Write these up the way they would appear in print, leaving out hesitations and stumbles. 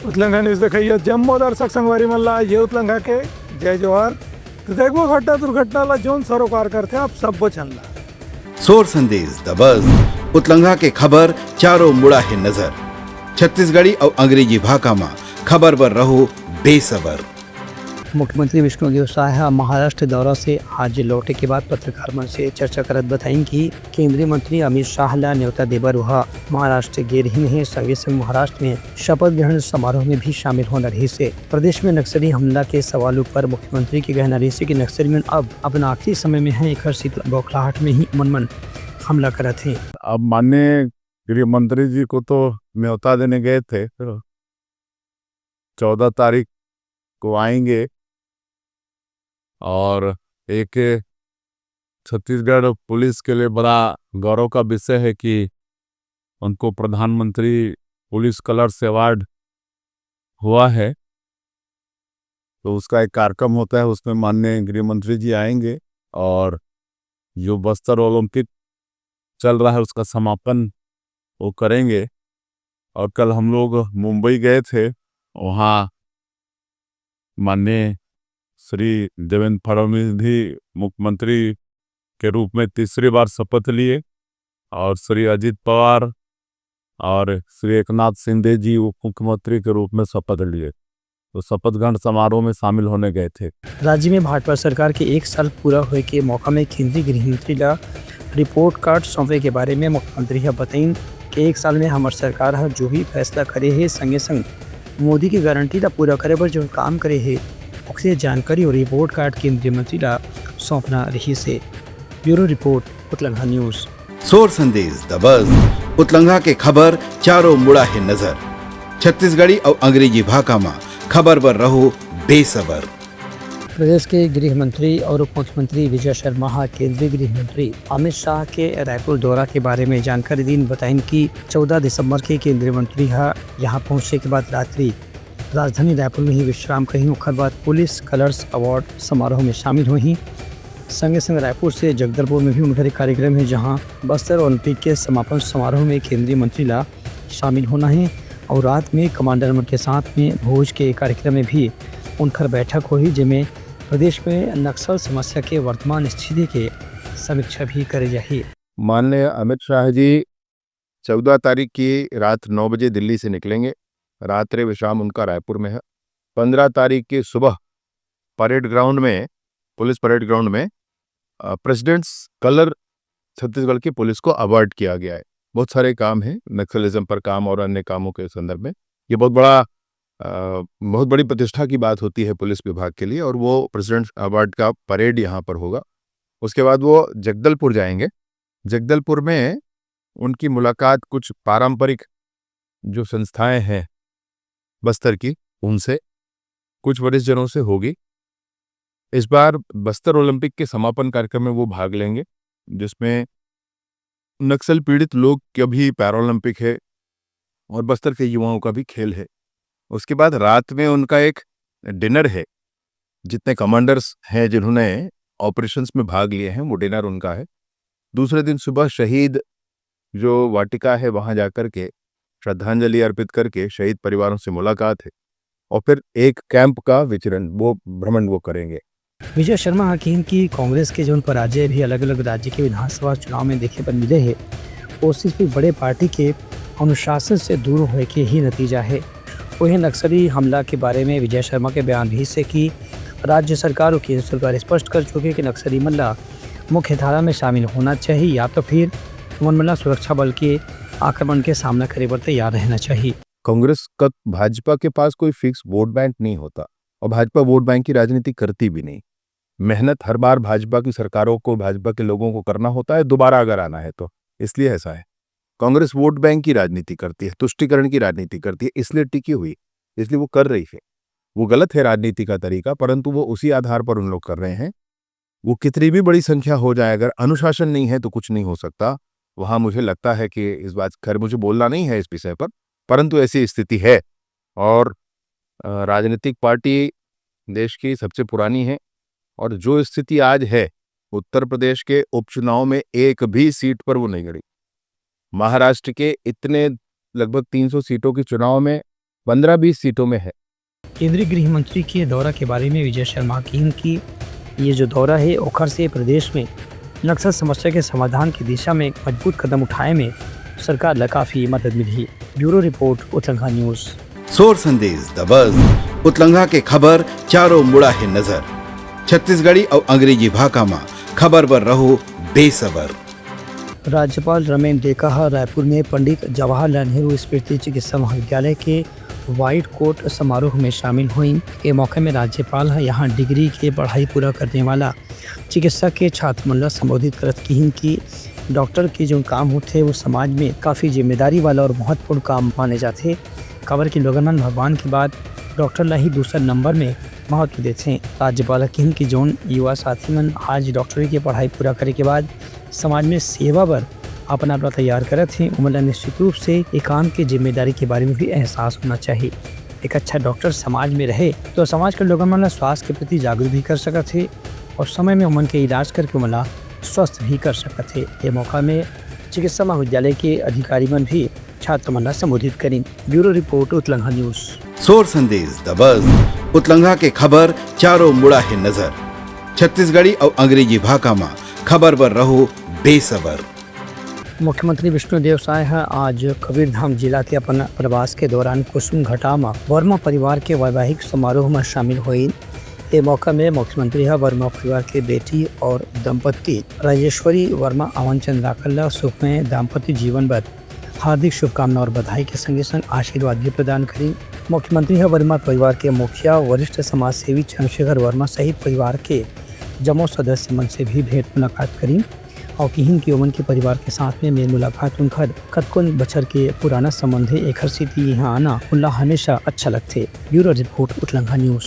उतलंघा news देखिए जम्मू दर्शक संगवारी मल्ला ये उतलंघा के जय जोहार तो देखो घटना दुर्घटना जोन सरोकार करते आप सब चलना सोर संदेश द बज़ उतलंघा के खबर चारों मुड़ा है नजर छत्तीसगढ़ी और अंग्रेजी भाषा में खबर पर रहो बेसबर। मुख्यमंत्री विष्णुदेव साय महाराष्ट्र दौरा से आज लौटे के बाद पत्रकार मन से चर्चा करत बताई कि केंद्रीय मंत्री अमित शाह ला न्योता देबर वह महाराष्ट्र गे रही है। संगे संग महाराष्ट्र में शपथ ग्रहण समारोह में भी शामिल होना रही से प्रदेश में नक्सली हमला के सवालों पर मुख्यमंत्री के कहना रही से कि नक्सली में अब अपना आखिरी समय में है एक शीतल बौखलाहट में ही मन हमला करा थे। अब माननीय गृह मंत्री जी को तो न्योता देने गए थे, 14 तारीख को आएंगे और एक छत्तीसगढ़ पुलिस के लिए बड़ा गौरव का विषय है कि उनको प्रधानमंत्री पुलिस कलर्स अवार्ड हुआ है। तो उसका एक कार्यक्रम होता है, उसमें माननीय गृह मंत्री जी आएंगे और जो बस्तर ओलंपिक चल रहा है उसका समापन वो करेंगे। और कल हम लोग मुंबई गए थे, वहाँ माननीय श्री देवेंद्र फडणवीस भी मुख्यमंत्री के रूप में तीसरी बार शपथ लिए और श्री अजित पवार और श्री एकनाथ शिंदे जी उप मुख्यमंत्री के रूप में शपथ लिए। तो शपथ ग्रहण समारोह में शामिल होने गए थे। राज्य में भाजपा सरकार के एक साल पूरा हुए के मौका में केंद्रीय गृह मंत्री ला रिपोर्ट कार्ड सौंपे के बारे में मुख्यमंत्री बताइन कि एक साल में हमार सरकार जो भी फैसला करे है संगे संग मोदी की गारंटी ला पूरा करे पर जो काम करे है उसे जानकारी और रिपोर्ट कार्ड केंद्रीय मंत्री ला सौंपना रही से। ब्यूरो रिपोर्ट उतलंघा न्यूज। सोर संदेश द बज़ उतलंघा के खबर चारों मुड़ा है नजर छत्तीसगढ़ी और अंग्रेजी भाषा में खबर पर रहो बेसबर। प्रदेश के गृह मंत्री और उप मुख्यमंत्री विजय शर्मा केंद्रीय गृह मंत्री अमित शाह के रायपुर दौरा के बारे में जानकारी दी बताइन कि 14 दिसंबर के केंद्रीय मंत्री यहाँ पहुँचने के बाद रात्रि राजधानी रायपुर में ही विश्राम कहीं उखर बाद पुलिस कलर्स अवार्ड समारोह में शामिल हुई। संगे संग रायपुर से जगदलपुर में भी उनका एक कार्यक्रम है जहां बस्तर ओलंपिक के समापन समारोह में केंद्रीय मंत्री ला शामिल होना है और रात में कमांडर के साथ में भोज के कार्यक्रम में भी उनकर बैठक हुई जिसमें प्रदेश में नक्सल समस्या के वर्तमान स्थिति के समीक्षा भी करे जाही। माननीय अमित शाह जी 14 तारीख की रात 9 बजे दिल्ली से निकलेंगे। रात्रि विश्राम उनका रायपुर में है। 15 तारीख की सुबह परेड ग्राउंड में, पुलिस परेड ग्राउंड में प्रेसिडेंट्स कलर छत्तीसगढ़ की पुलिस को अवार्ड किया गया है। बहुत सारे काम हैं नक्सलिज्म पर काम और अन्य कामों के संदर्भ में। ये बहुत बड़ी प्रतिष्ठा की बात होती है पुलिस विभाग के लिए और वो प्रेसिडेंट्स अवार्ड का परेड यहाँ पर होगा। उसके बाद वो जगदलपुर जाएंगे। जगदलपुर में उनकी मुलाकात कुछ पारंपरिक जो संस्थाएं हैं बस्तर की उनसे, कुछ वरिष्ठ जनों से होगी। इस बार बस्तर ओलंपिक के समापन कार्यक्रम में वो भाग लेंगे जिसमें नक्सल पीड़ित लोग का भी पैरालंपिक है और बस्तर के युवाओं का भी खेल है। उसके बाद रात में उनका एक डिनर है। जितने कमांडर्स हैं जिन्होंने ऑपरेशंस में भाग लिए हैं वो डिनर उनका है। दूसरे दिन सुबह शहीद जो वाटिका है वहां जाकर के श्रद्धांजलि अर्पित करके शहीद परिवारों से मुलाकात है और फिर एक कैंप का भ्रमण वो करेंगे। विजय शर्मा हकीम की कांग्रेस के जो पराजय भी अलग अलग राज्य के विधानसभा चुनाव में देखे पर मिले है कोशिश भी बड़े पार्टी के अनुशासन से दूर होने के ही नतीजा है। वही नक्सली हमला के बारे में विजय शर्मा के बयान भी से कि राज्य सरकार और केंद्र सरकार स्पष्ट कर चुके कि नक्सली हमला मुख्य धारा में शामिल होना चाहिए या तो फिर वनमला सुरक्षा बल के आक्रमण के सामना करे पर तैयार रहना चाहिए। कांग्रेस का भाजपा के पास कोई फिक्स वोट बैंक नहीं होता और भाजपा वोट बैंक की राजनीति करती भी नहीं। मेहनत हर बार भाजपा की सरकारों को, भाजपा के लोगों को करना होता है दोबारा अगर आना है तो, इसलिए ऐसा है। कांग्रेस वोट बैंक की राजनीति करती है, तुष्टीकरण की राजनीति करती है, इसलिए टिकी हुई, इसलिए वो कर रही है। वो गलत है राजनीति का तरीका, परंतु वो उसी आधार पर उन लोग कर रहे हैं। वो कितनी भी बड़ी संख्या हो जाए, अगर अनुशासन नहीं है तो कुछ नहीं हो सकता। वहां मुझे लगता है कि इस बात खैर मुझे बोलना नहीं है इस विषय पर, परंतु ऐसी स्थिति है। और राजनीतिक पार्टी देश की सबसे पुरानी है और जो स्थिति आज है उत्तर प्रदेश के उपचुनाव में एक भी सीट पर वो नहीं गई। महाराष्ट्र के इतने लगभग 300 सीटों के चुनाव में 15-20 सीटों में है। केंद्रीय गृह मंत्री के दौरा के बारे में विजय शर्मा कहन कि ये जो दौरा है ओखर से प्रदेश में नक्सल समस्या के समाधान की दिशा में एक मजबूत कदम उठाए में सरकार ला काफी मदद मिली। ब्यूरो रिपोर्ट उतलंगा न्यूज़। सोर संदेश द बज़ उतलंघा के खबर चारों मुड़ा है नजर। छत्तीसगढ़ी और अंग्रेजी भाषा में खबर पर रहो बेसबर। राज्यपाल रमेन डेका रायपुर में पंडित जवाहरलाल नेहरू स्मृति चिकित्सा महाविद्यालय के व्हाइट कोट समारोह में शामिल हुई। के मौके में राज्यपाल यहाँ डिग्री के पढ़ाई पूरा करने वाला चिकित्सा के छात्र मन संबोधित करत कहिन कि डॉक्टर के जो काम होते वो समाज में काफ़ी जिम्मेदारी वाला और महत्वपूर्ण काम माने जाते। खबर की लोगन मन भगवान के बाद डॉक्टर ला ही दूसरा नंबर में महत्व देते हैं। राज्यपाल कहन कि जौन युवा साथी मन आज डॉक्टरी की पढ़ाई पूरा करे के बाद समाज में सेवा पर अपना तैयार करत हैं, उमला निश्चित रूप से एक काम की जिम्मेदारी के बारे में भी एहसास होना चाहिए। एक अच्छा डॉक्टर समाज में रहे तो समाज के लोगों मन स्वास्थ्य के प्रति जागरूक भी कर सकत है और समय में उमन के इलाज करके उमला स्वस्थ भी कर सकत है। ये मौका में चिकित्सा महाविद्यालय के अधिकारी मन भी छात्र मन संबोधित करें। ब्यूरो रिपोर्ट उतलंघा न्यूज़। सोर संदेश द बज़ उतलंघा के खबर चारों मुड़ा है नजर। छत्तीसगढ़ी और अंग्रेजी भाषा में खबर पर रहो बेसबर। मुख्यमंत्री विष्णुदेव साय आज कबीरधाम जिला के अपन प्रवास के दौरान कुसुम घाटा में वर्मा परिवार के वैवाहिक समारोह में शामिल हुई। ये मौका में मुख्यमंत्री वर्मा परिवार के बेटी और दंपति राजेश्वरी वर्मा अवन चंद राकल्ला सुखमय दाम्पत्य जीवन भर हार्दिक शुभकामना और बधाई के संगे संग आशीर्वाद भी प्रदान करी। मुख्यमंत्री वर्मा परिवार के मुखिया वरिष्ठ समाज सेवी चंद्रशेखर वर्मा सहित परिवार के जमो सदस्य मन से भी भेंट मुलाकात करी और कहिन की उमन के परिवार के साथ में मेल मुलाकात उनकर कतकुन बछर के पुराना संबंध है। एक स्थिति यहाँ आना उल्ला हमेशा अच्छा लगते। ब्यूरो रिपोर्ट उतलंघा न्यूज़।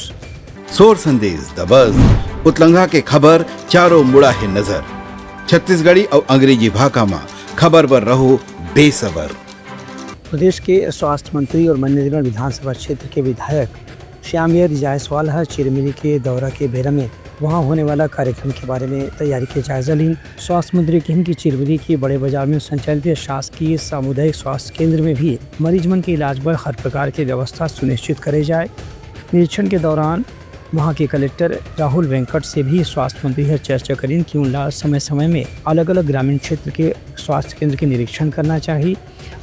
सोर संदेश द बज़ उतलंघा के खबर चारों मुड़ा है नजर। छत्तीसगढ़ी और अंग्रेजी भाषा में खबर पर रहो बेसबर। प्रदेश के स्वास्थ्य मंत्री और मन्यगढ़ विधानसभा क्षेत्र के विधायक श्यामवीर जायसवाल चिरमिरी के दौरा के बेरा में वहां होने वाला कार्यक्रम के बारे में तैयारी के जायजा ली। स्वास्थ्य मंत्री कहन की चिरमिरी के बड़े बाजार में संचालित शासकीय सामुदायिक स्वास्थ्य केंद्र में भी मरीज मन के इलाज पर हर प्रकार की व्यवस्था सुनिश्चित करे जाए। निरीक्षण के दौरान वहां के कलेक्टर राहुल वेंकट से भी स्वास्थ्य मंत्री चर्चा करें कि उनला समय समय में अलग अलग ग्रामीण क्षेत्र के स्वास्थ्य केंद्र के निरीक्षण करना चाहिए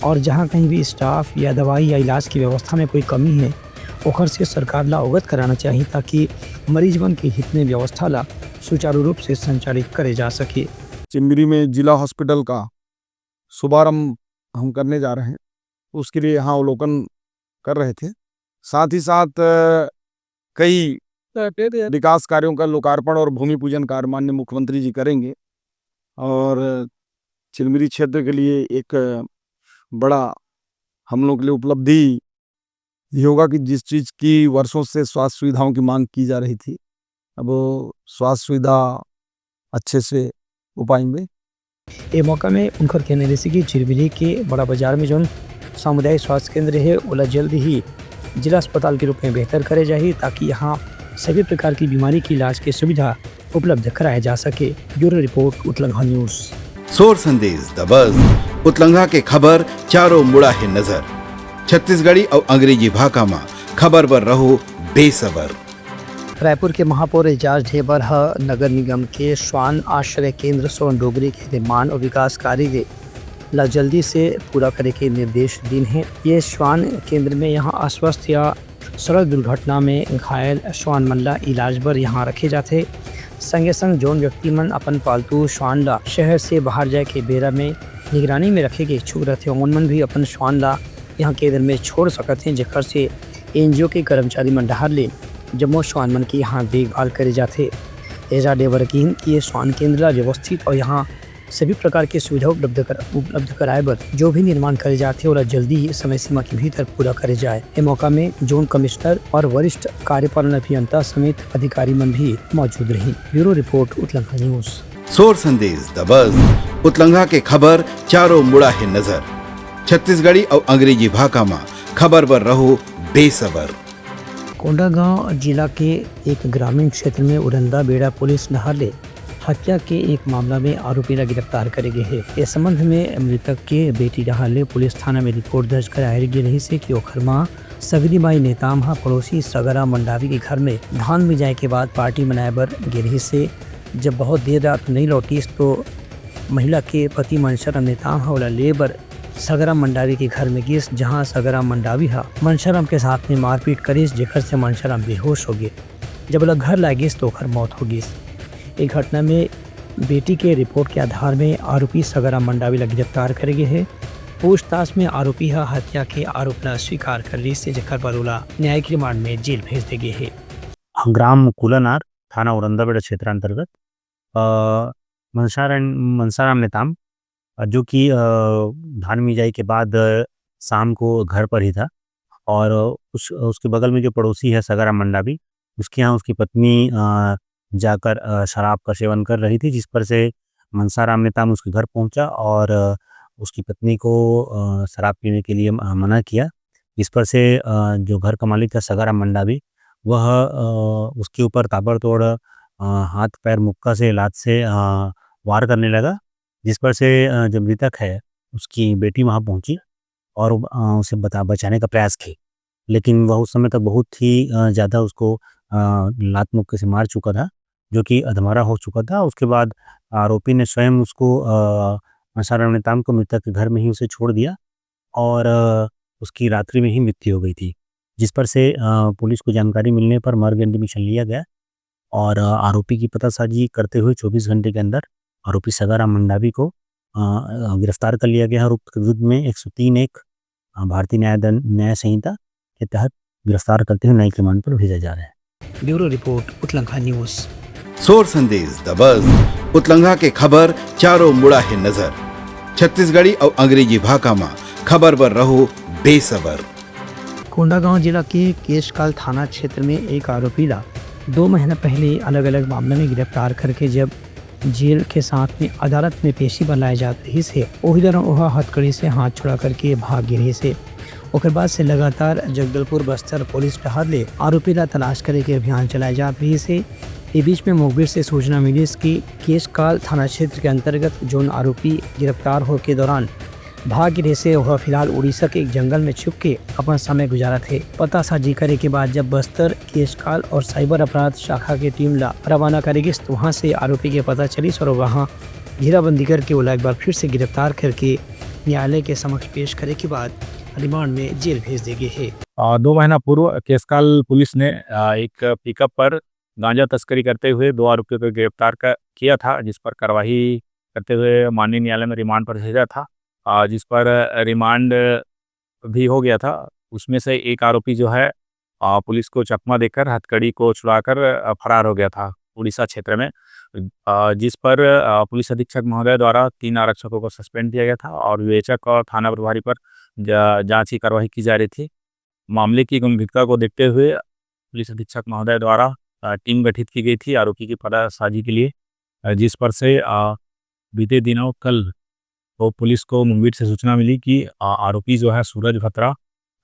और जहां कहीं भी स्टाफ या दवाई या इलाज की व्यवस्था में कोई कमी है ओखर से सरकार ला अवगत कराना चाहिए ताकि मरीज मन के हित में व्यवस्था ला सुचारू रूप से संचालित करे जा सके। चिरमिरी में जिला हॉस्पिटल का शुभारंभ हम करने जा रहे हैं, उसके लिए यहाँ अवलोकन कर रहे थे। साथ ही साथ कई विकास कार्यों का लोकार्पण और भूमि पूजन कार्य माननीय मुख्यमंत्री जी करेंगे और चिरमिरी क्षेत्र के लिए एक बड़ा हम लोग के लिए उपलब्धि ये होगा कि जिस चीज़ की वर्षों से स्वास्थ्य सुविधाओं की मांग की जा रही थी अब वो स्वास्थ्य सुविधा अच्छे से हो पाएंगे। ये मौका में उनका कहने जैसे कि चिरमिरी के बड़ा बाजार में जो सामुदायिक स्वास्थ्य केंद्र है ओला जल्द ही जिला अस्पताल के रूप में बेहतर करे जाए ताकि यहाँ सभी प्रकार की बीमारी की इलाज की सुविधा उपलब्ध कराया जा सके। ब्यूरो रिपोर्ट उतलंघा न्यूज़। सोर संदेश द बज़ उतलंघा के खबर चारों मुड़ा है नजर। छत्तीसगढ़ी और अंग्रेजी भाषा में खबर पर रहो बेसबर। रायपुर के महापौर एजाज ढेबर नगर निगम के श्वान आश्रय केंद्र सोन डोगरी के निर्माण और विकास कार्य ला जल्दी से पूरा करे के निर्देश दिन है। ये श्वान केंद्र में यहाँ अस्वस्थ या सड़क दुर्घटना में घायल श्वान मन ला इलाज पर यहाँ रखे जाते। संगे संग जौन व्यक्ति मन अपन पालतू श्वान ला शहर से बाहर जाए के बेरा में निगरानी में रखे के इच्छुक रहते उन मन भी अपन श्वान ला यहाँ केंद्र में छोड़ सकते हैं जेकर से एनजीओ के कर्मचारी मन डहार ले जम्मो श्वान मन की यहाँ देखभाल करे जाते। एजा डेबर की ये श्वान केंद्र ला व्यवस्थित और यहाँ सभी प्रकार की सुविधा उपलब्ध कराए बर जो भी निर्माण करे जाते और जल्दी ही समय सीमा के भीतर पूरा करे जाए। इस मौका में जोन कमिश्नर और वरिष्ठ कार्यपालन अभियंता समेत अधिकारी मन भी मौजूद रही। ब्यूरो रिपोर्ट उतलंघा न्यूज़। सोर संदेश द बज़ उतलंघा के खबर चारों मुड़ा है नजर। छत्तीसगढ़ी और अंग्रेजी भाषा में खबर पर रहो बेसबर। कोंडागांव जिला के एक ग्रामीण क्षेत्र में उरंदा बेड़ा पुलिस नहर ले हत्या के एक मामला में आरोपी ला गिरफ्तार करे गए है। इस संबंध में मृतक के बेटी डहाले पुलिस थाना में रिपोर्ट दर्ज कराई गई रही से कि ओखर मां सगरी माई नेताम हा पड़ोसी सगरा मंडावी के घर में धान में जाए के बाद पार्टी मनाए बर गिरही से जब बहुत देर रात नहीं लौटीस तो महिला के पति मनशाराम नेताम हा ओला लेबर सगराम मंडावी के घर में गिस, जहां सगराम मंडावी हा मनशाराम के साथ में मारपीट करिस, जेकर से मनशाराम बेहोश हो गए। जब ओला घर लागिस तो ओकर मौत हो गिस। एक घटना में बेटी के रिपोर्ट के आधार में आरोपी सगराम मंडावी ला गिरफ्तार करे गए है। पूछताछ में आरोपी हा हत्या के आरोप ला स्वीकार कर रही से, जेकर पर ओला न्यायिक रिमांड में जेल भेज दे गए है। ग्राम कुलनार थाना औरंगाबाद क्षेत्र अंतर्गत मनसाराम नेताम जो कि धान मिजाई के बाद शाम को घर पर ही था और उसके बगल में जो पड़ोसी है सगाराम मंडावी, उसके यहाँ उसकी पत्नी जाकर शराब का सेवन कर रही थी, जिस पर से मनसाराम नेताम उसके घर पहुंचा और उसकी पत्नी को शराब पीने के लिए मना किया। इस पर से जो घर का मालिक था सगाराम मंडावी, वह उसके ऊपर ताबड़तोड़ हाथ पैर मुक्का से लात से वार करने लगा, जिस पर से जो मृतक है उसकी बेटी वहाँ पहुँची और उसे बचाने का प्रयास की, लेकिन वह उस समय तक बहुत ही ज़्यादा उसको लात मुक्के से मार चुका था, जो कि अधमरा हो चुका था। उसके बाद आरोपी ने स्वयं उसको मनसाराम नेताम को मृतक के घर में ही उसे छोड़ दिया और उसकी रात्रि में ही मृत्यु हो गई थी, जिस पर से पुलिस को जानकारी मिलने पर मर्ग इंटीमेशन लिया गया और आरोपी की पतासाजी करते हुए 24 घंटे के अंदर आरोपी सगाराम मंडावी को गिरफ्तार कर लिया गया और उसके विरुद्ध में 103(1) भारतीय न्याय संहिता के तहत गिरफ्तार करते हुए न्यायिक रिमांड पर भेजा जा रहा है। ब्यूरो रिपोर्ट उत्तलंघा न्यूज़। सोर संदेश द बज़ उतलंघा के खबर चारों मुड़ा है नजर। छत्तीसगढ़ी और अंग्रेजी भाषा में खबर पर रहो बेसबर। कोंडागांव जिला के केशकाल थाना क्षेत्र में एक आरोपी ला 2 महीना पहले अलग अलग मामले में गिरफ्तार करके जब जेल के साथ में अदालत में पेशी बनाए जा रही से वही दौरान वह हथकड़ी से हाथ छुड़ा करके भाग गिरे से ओकर बाद से लगातार जगदलपुर बस्तर पुलिस टहर ले आरोपी ला तलाश करे के अभियान चलाए जा रही से। ये बीच में मुखबिर से सूचना मिली कि केशकाल थाना क्षेत्र के अंतर्गत जोन आरोपी गिरफ्तार हो के दौरान भाग गिरे से वह फिलहाल उड़ीसा के एक जंगल में छुप के अपना समय गुजारा थे। पतासाजी करे के बाद जब बस्तर केशकाल और साइबर अपराध शाखा की टीम ला रवाना करेगी तो वहाँ से आरोपी के पता चली और वहाँ घेराबंदी करके ओला एक बार फिर से गिरफ्तार करके न्यायालय के समक्ष पेश करे के बाद रिमांड में जेल भेज देंगे है। 2 महीना पूर्व केशकाल पुलिस ने एक पिकअप पर गांजा तस्करी करते हुए 2 आरोपियों को गिरफ्तार किया था, जिस पर कार्रवाई करते हुए माननीय न्यायालय में रिमांड पर भेजा था, जिस पर रिमांड भी हो गया था। उसमें से एक आरोपी जो है पुलिस को चकमा देकर हथकड़ी को छुड़ाकर फरार हो गया था उड़ीसा क्षेत्र में, जिस पर पुलिस अधीक्षक महोदय द्वारा 3 आरक्षकों को सस्पेंड किया गया था और विवेचक और थाना प्रभारी पर जांच की कार्रवाई की जा रही थी। मामले की गंभीरता को देखते हुए पुलिस अधीक्षक महोदय द्वारा टीम गठित की गई थी आरोपी की पतासाजी के लिए, जिस पर से बीते दिनों कल तो पुलिस को मुंबई से सूचना मिली कि आरोपी जो है सूरज भत्रा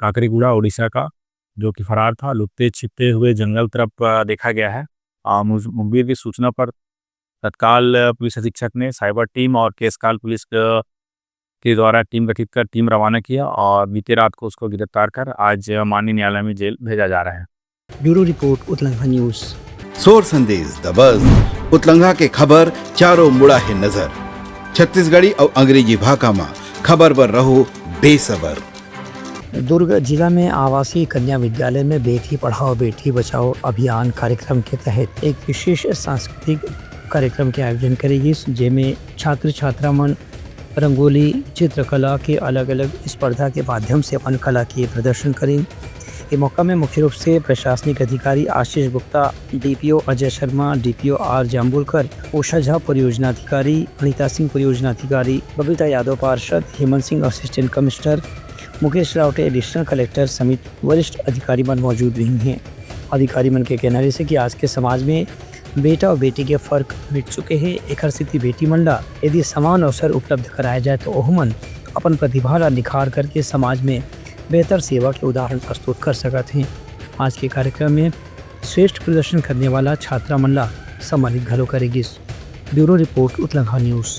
काकरीगुड़ा उड़ीसा का, जो कि फरार था, लुकते छिपते हुए जंगल तरफ देखा गया है। मुंबई की सूचना पर तत्काल पुलिस अधीक्षक ने साइबर टीम और केशकाल पुलिस के द्वारा टीम गठित कर टीम रवाना किया और बीते रात को उसको गिरफ्तार कर आज माननीय न्यायालय में जेल भेजा जा रहा है। ब्यूरो रिपोर्ट उत्तलंघा न्यूज़। सोर संदेश द बज़ उतलंघा के खबर चारों मुड़ा है नजर। छत्तीसगढ़ी और अंग्रेजी भाषा में खबर पर रहो बेसबर। दुर्ग जिला में आवासीय कन्या विद्यालय में बेटी पढ़ाओ बेटी बचाओ अभियान कार्यक्रम के तहत एक विशेष सांस्कृतिक कार्यक्रम के आयोजन करेगी, जिसमें छात्र छात्रा मन रंगोली चित्रकला के अलग अलग स्पर्धा के माध्यम से अपन कला के प्रदर्शन करें। इस मौका में मुख्य रूप से प्रशासनिक अधिकारी Ashish Gupta, DPO Ajay Sharma, DPO R Jambulkar, Usha Jha परियोजना अधिकारी, अनिता सिंह परियोजना अधिकारी, बबीता यादव पार्षद, Hemant Singh assistant commissioner, Mukesh Rawte additional collector समेत वरिष्ठ अधिकारी मन मौजूद रही हैं। अधिकारी मन के कहना है कि आज के समाज में बेटा और बेटी के फर्क मिट चुके हैं। एक स्थिति बेटी मन ला यदि समान अवसर उपलब्ध कराया जाए तो ओहमन अपन प्रतिभा ला निखार करके समाज में बेहतर सेवा के उदाहरण प्रस्तुत कर सकते हैं। आज के कार्यक्रम में श्रेष्ठ प्रदर्शन करने वाला छात्रा मन ला सम्मानित घलो करेगी। ब्यूरो रिपोर्ट उत्तलंघा न्यूज़।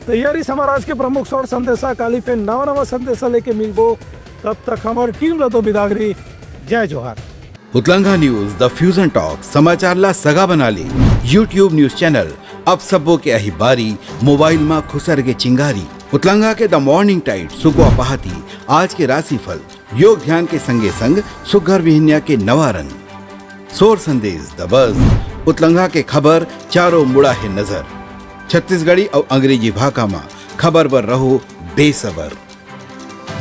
तैयारी समाराज के प्रमुख सौर संदेशा काली पे नवा नवा संदेशा लेके मिलबो तब तक हमारी टीम रतो बिदागरी। जय जोहार। उतलंगा न्यूज द फ्यूजन टॉक समाचार ला सगा बना ली। यूट्यूब न्यूज चैनल अब सबो के अही बारी मोबाइल में खुसर के चिंगारी। उतलंगा के द मॉर्निंग टाइड सुगवा पहाती आज के राशिफल योग ध्यान के संगे संग सुगर विहिन्या के नवा रंग सोर संदेश द बज उतलंगा के खबर चारों मुड़ा है नजर। छत्तीसगढ़ी और अंग्रेजी भाषा में खबर बर रहो बेसबर।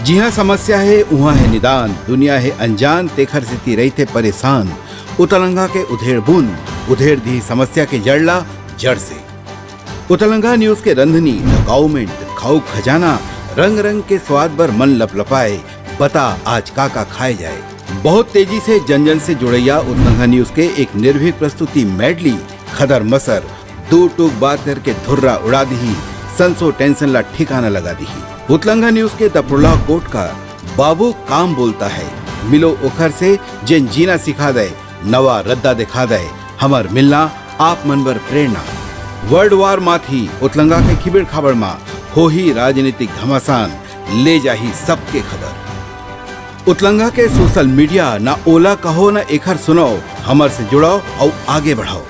जी हाँ समस्या है वहाँ है निदान। दुनिया है अनजान तेखर से रही थे परेशान। उतलंगा के उधेड़ बूंद उधेड़ दी समस्या के जड़ला जड़ से। उतलंगा न्यूज के रंधनी द गवर्नमेंट खाऊ खजाना रंग रंग के स्वाद पर मन लपलपाए। बता आज का खाए जाए। बहुत तेजी से जन जन से जुड़ैया उतलंगा न्यूज के एक निर्भीक प्रस्तुति मेडली खदर मसर दो टूक बात करके धुर्रा उड़ा दी। संसो टेंशन ला ठिकाना लगा दी। उतलंगा न्यूज के दपुरला कोट का बाबू काम बोलता है मिलो ओखर से जिन जीना सिखा दे नवा रद्दा दिखा दे हमर मिलना आप मनबर प्रेरणा। वर्ल्ड वार माथी उतलंगा के खिबड़ खबर मा हो ही राजनीतिक घमासान ले जाही सबके खबर। उतलंगा के सोशल मीडिया ना ओला कहो ना एखर सुनाओ हमर से जुड़ाओ और आगे बढ़ाओ।